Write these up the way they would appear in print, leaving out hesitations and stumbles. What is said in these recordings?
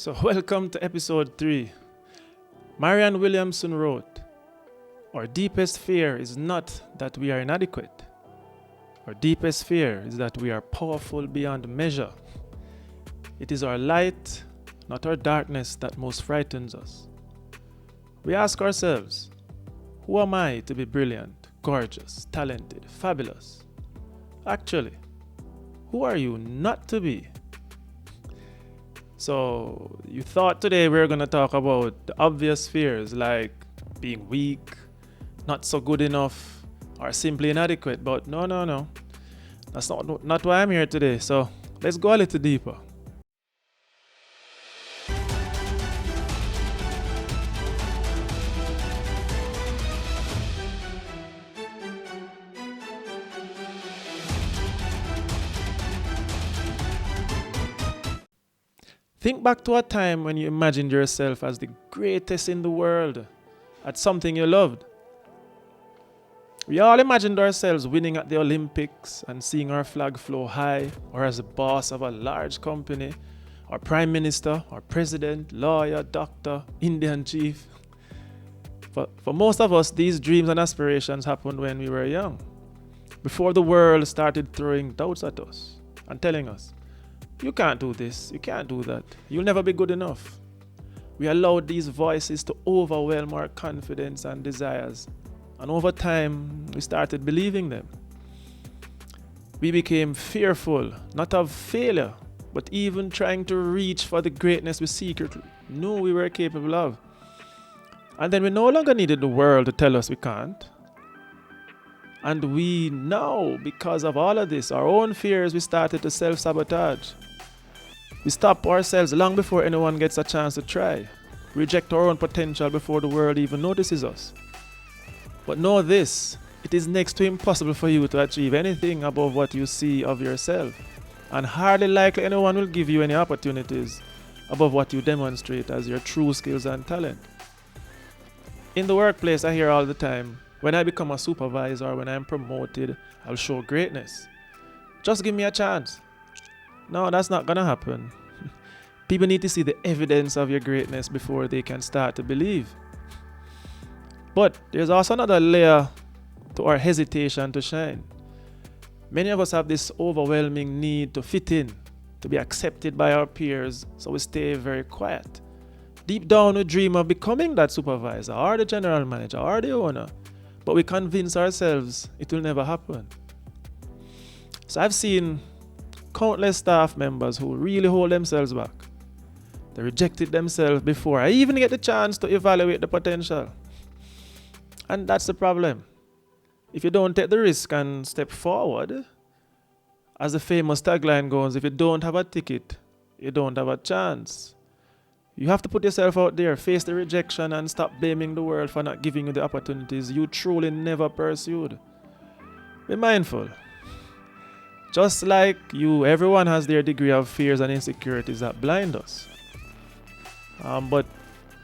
So, welcome to episode 3. Marianne Williamson wrote, "Our deepest fear is not that we are inadequate. Our deepest fear is that we are powerful beyond measure. It is our light, not our darkness, that most frightens us." We ask ourselves, who am I to be brilliant, gorgeous, talented, fabulous? Actually, who are you not to be? So, you thought today we were going to talk about the obvious fears like being weak, not so good enough, or simply inadequate, but no. That's not why I'm here today. So, let's go a little deeper. Think back to a time when you imagined yourself as the greatest in the world at something you loved. We all imagined ourselves winning at the Olympics and seeing our flag flow high, or as the boss of a large company, or prime minister, or president, lawyer, doctor, Indian chief. For most of us, these dreams and aspirations happened when we were young, before the world started throwing doubts at us and telling us, "You can't do this, you can't do that, you'll never be good enough." We allowed these voices to overwhelm our confidence and desires, and over time, we started believing them. We became fearful, not of failure, but even trying to reach for the greatness we secretly knew we were capable of. And then we no longer needed the world to tell us we can't. And we now, because of all of this, our own fears, we started to self-sabotage. We stop ourselves long before anyone gets a chance to try. We reject our own potential before the world even notices us. But know this, it is next to impossible for you to achieve anything above what you see of yourself. And hardly likely anyone will give you any opportunities above what you demonstrate as your true skills and talent. In the workplace, I hear all the time, when I become a supervisor or when I'm promoted, I'll show greatness. Just give me a chance. No, that's not gonna happen. People need to see the evidence of your greatness before they can start to believe. But there's also another layer to our hesitation to shine. Many of us have this overwhelming need to fit in, to be accepted by our peers, so we stay very quiet. Deep down, we dream of becoming that supervisor or the general manager or the owner, but we convince ourselves it will never happen. So I've seen countless staff members who really hold themselves back. They rejected themselves before I even get the chance to evaluate the potential. And that's the problem. If you don't take the risk and step forward, as the famous tagline goes, if you don't have a ticket, you don't have a chance. You have to put yourself out there, face the rejection, and stop blaming the world for not giving you the opportunities you truly never pursued. Be mindful. Just like you, everyone has their degree of fears and insecurities that blind us. But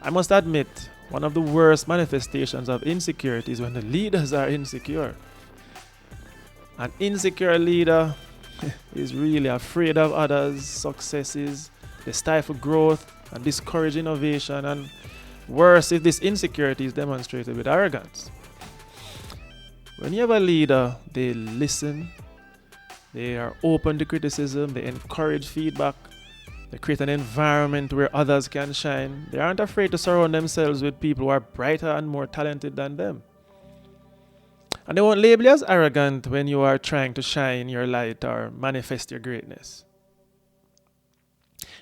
I must admit, one of the worst manifestations of insecurity is when the leaders are insecure. An insecure leader is really afraid of others' successes. They stifle growth and discourage innovation, and worse if this insecurity is demonstrated with arrogance. When you have a leader, they listen, they are open to criticism, they encourage feedback, they create an environment where others can shine. They aren't afraid to surround themselves with people who are brighter and more talented than them. And they won't label you as arrogant when you are trying to shine your light or manifest your greatness.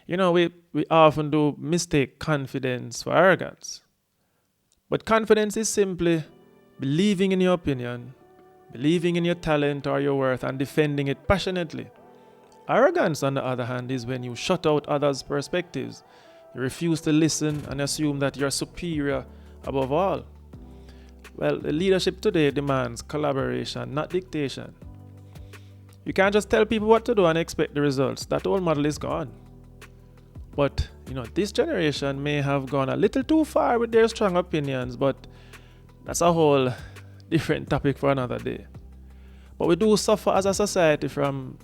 You know, we often do mistake confidence for arrogance. But confidence is simply believing in your opinion, believing in your talent or your worth, and defending it passionately. Arrogance, on the other hand, is when you shut out others' perspectives. You refuse to listen and assume that you're superior above all. Well, the leadership today demands collaboration, not dictation. You can't just tell people what to do and expect the results. That old model is gone. But, this generation may have gone a little too far with their strong opinions, but that's a whole different topic for another day. But we do suffer as a society from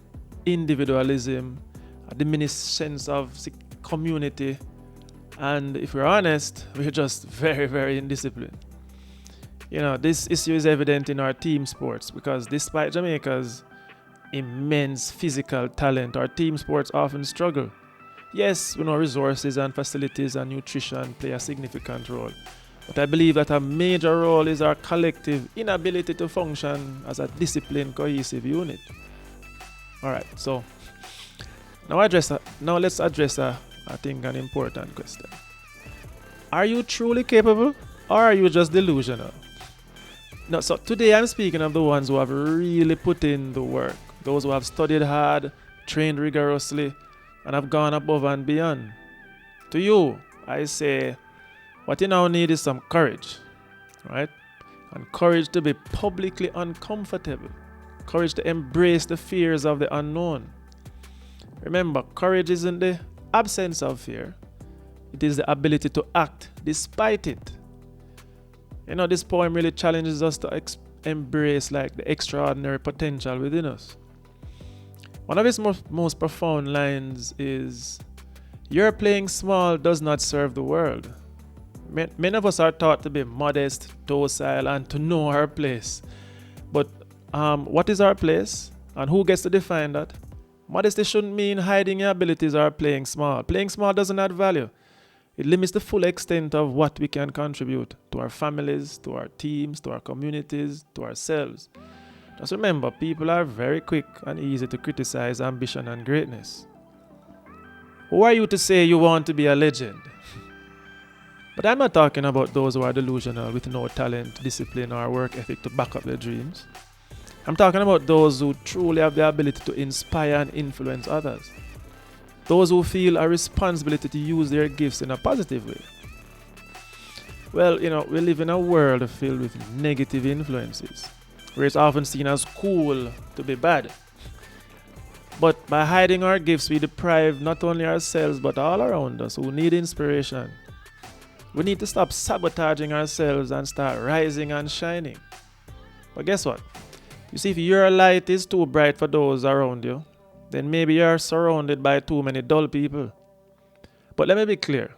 individualism, a diminished sense of community, And if we're honest, we're just very, very indisciplined. This issue is evident in our team sports because despite Jamaica's immense physical talent, our team sports often struggle. Yes, we know resources and facilities and nutrition play a significant role. But I believe that a major role is our collective inability to function as a disciplined, cohesive unit. Alright, so now let's address I think an important question. Are you truly capable or are you just delusional? No, so today I'm speaking of the ones who have really put in the work, those who have studied hard, trained rigorously, and have gone above and beyond. To you, I say, what you now need is some courage, right? And courage to be publicly uncomfortable. Courage to embrace the fears of the unknown. Remember, courage isn't the absence of fear. It is the ability to act despite it. This poem really challenges us to embrace like the extraordinary potential within us. One of its most profound lines is, "Your playing small does not serve the world." Many of us are taught to be modest, docile, and to know our place. But what is our place? And who gets to define that? Modesty shouldn't mean hiding your abilities or playing small. Playing small doesn't add value. It limits the full extent of what we can contribute to our families, to our teams, to our communities, to ourselves. Just remember, people are very quick and easy to criticize ambition and greatness. Who are you to say you want to be a legend? But I'm not talking about those who are delusional with no talent, discipline, or work ethic to back up their dreams. I'm talking about those who truly have the ability to inspire and influence others. Those who feel a responsibility to use their gifts in a positive way. Well, we live in a world filled with negative influences, where it's often seen as cool to be bad. But by hiding our gifts, we deprive not only ourselves but all around us who need inspiration. We need to stop sabotaging ourselves and start rising and shining. But guess what? You see, if your light is too bright for those around you, then maybe you're surrounded by too many dull people. But let me be clear.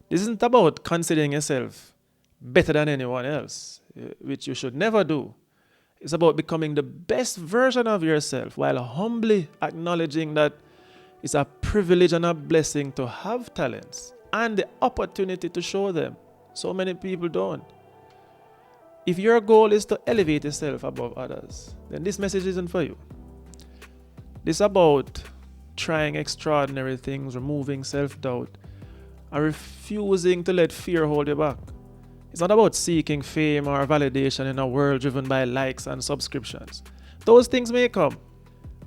This isn't about considering yourself better than anyone else, which you should never do. It's about becoming the best version of yourself while humbly acknowledging that it's a privilege and a blessing to have talents and the opportunity to show them. So many people don't. If your goal is to elevate yourself above others, then this message isn't for you. This is about trying extraordinary things, removing self-doubt, and refusing to let fear hold you back. It's not about seeking fame or validation in a world driven by likes and subscriptions. Those things may come,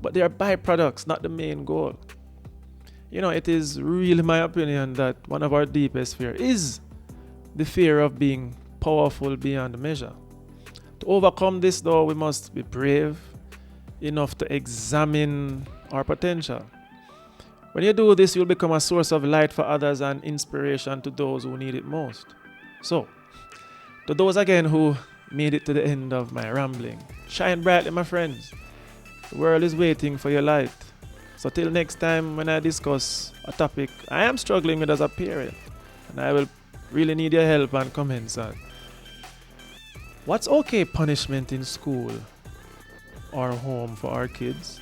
but they are byproducts, not the main goal. It is really my opinion that one of our deepest fears is the fear of being powerful beyond measure. To overcome this, though, we must be brave enough to examine our potential. When you do this, you'll become a source of light for others and inspiration to those who need it most. So, to those again who made it to the end of my rambling, shine brightly, my friends. The world is waiting for your light. So till next time when I discuss a topic I am struggling with as a parent, and I will really need your help and comments on what's okay punishment in school or home for our kids?